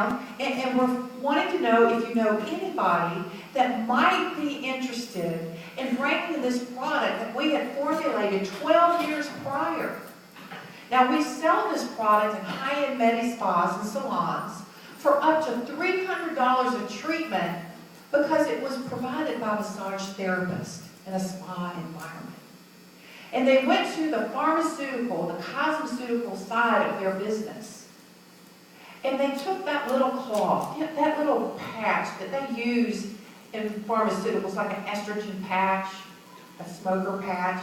and we're wanting to know if you know anybody that might be interested in bringing this product that we had formulated 12 years prior. Now, we sell this product in high-end med-spas and salons for up to $300 a treatment because it was provided by a massage therapist in a spa environment. And they went to the pharmaceutical, the cosmeceutical side of their business. And they took that little cloth, that little patch that they use in pharmaceuticals, like an estrogen patch, a smoker patch.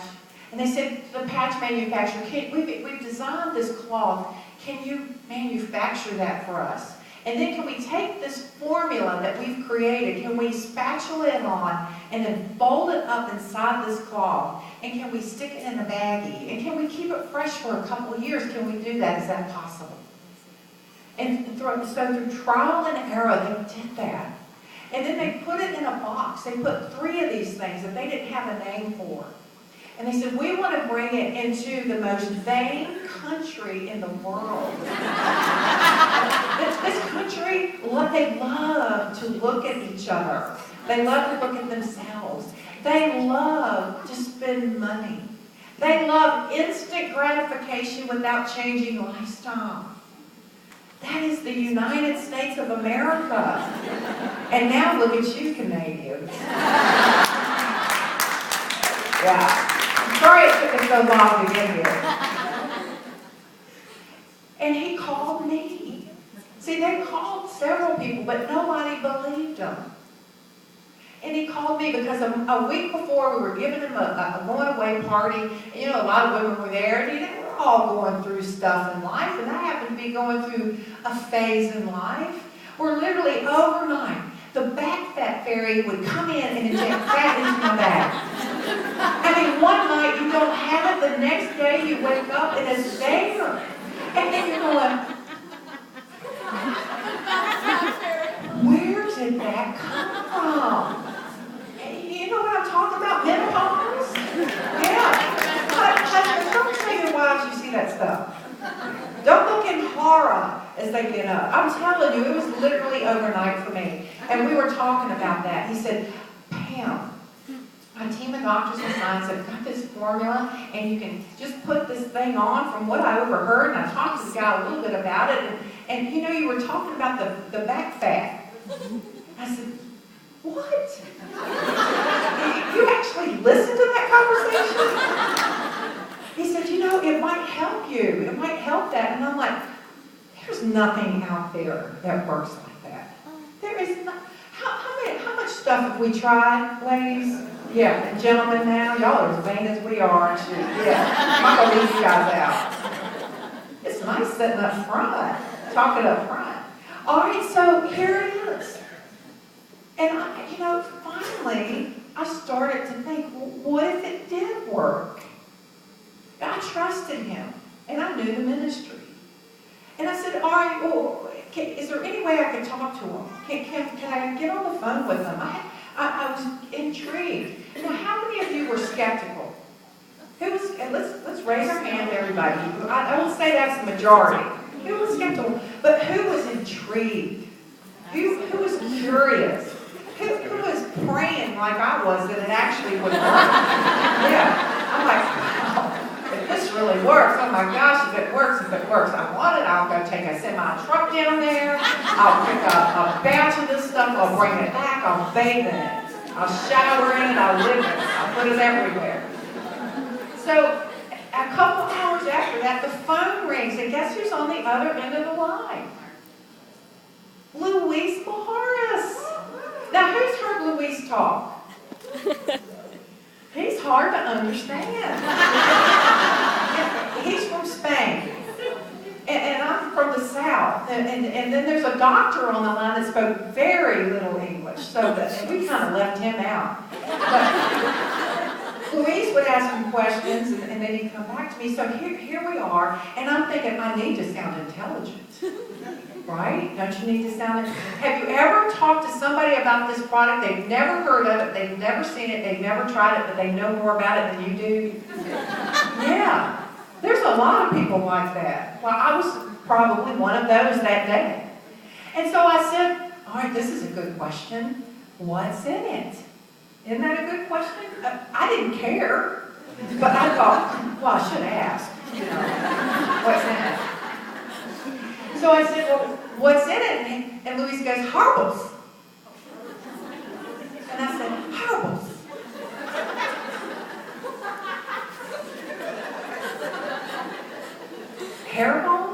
And they said to the patch manufacturer, we've designed this cloth. Can you manufacture that for us? And then can we take this formula that we've created, can we spatula it on and then fold it up inside this cloth? And can we stick it in a baggie? And can we keep it fresh for a couple of years? Can we do that? Is that possible? And so through trial and error, they did that. And then they put it in a box. They put 3 of these things that they didn't have a name for. And they said, we want to bring it into the most vain country in the world. This country, they love to look at each other. They love to look at themselves. They love to spend money. They love instant gratification without changing lifestyle. That is the United States of America. And now look at you, Canadians. Yeah. I'm sorry it took us so long to get here. And he called me. See, they called several people, but nobody believed him. And he called me because a week before we were giving him a going-away party. And, a lot of women were there. And, we're all going through stuff in life. And I happened to be going through a phase in life where literally overnight, the back fat fairy would come in and inject fat into my back. I mean, one night you don't have it, the next day you wake up and it's there. And then you're going, where did that come from? You know what I'm talking about? Menopause? Yeah. Don't tell your wives you see that stuff. Don't look in horror as they get up. I'm telling you, it was literally overnight for me. And we were talking about that. He said, Pam, my team of doctors and science have got this formula, and you can just put this thing on from what I overheard. And I talked to the guy a little bit about it. And you were talking about the back fat. I said, what? You actually listened to that conversation? He said, it might help you. It might help that. And I'm like, there's nothing out there that works like that. There is not. How much stuff have we tried, ladies? Yeah, and gentlemen now, y'all are as vain as we are, aren't you? Yeah, I'm not gonna leave you guys out. It's nice sitting up front, talking up front. All right, so here it is. And finally, I started to think, well, what if it did work? I trusted him, and I knew the ministry. And I said, all right, well, is there any way I can talk to him? Can I get on the phone with him? I was intrigued. Now, how many of you were skeptical? Let's raise our hand, everybody. I would say that's the majority. Who was skeptical? But who was intrigued? Who was curious? Who was praying like I was that it actually would work? Yeah. I'm like, wow, if this really works, oh my gosh, if it works, I want it, I'll go take a semi-truck down there, I'll pick up a batch of this stuff, I'll bring it back, I'll bathe in it, I'll shower in it, I'll live in it, I'll put it everywhere. So, a couple hours after that, the phone rings, and guess who's on the other end of the line? Luis Morris. Now, who's heard Luis talk? He's hard to understand. He's from Spain, and I'm from the South. And then there's a doctor on the line that spoke very little English, so we kind of left him out. But Luis would ask him questions, and then he'd come back to me. So here we are, and I'm thinking, I need to sound intelligent. Right? Don't you need to sound it? Have you ever talked to somebody about this product? They've never heard of it, they've never seen it, they've never tried it, but they know more about it than you do? Yeah. There's a lot of people like that. Well, I was probably one of those that day. And so I said, all right, this is a good question. What's in it? Isn't that a good question? I didn't care, but I thought, well, I should ask, you know, what's in it? So I said, well, what's in it? And Louise goes, Harbles. And I said, Harbles. Hair balm?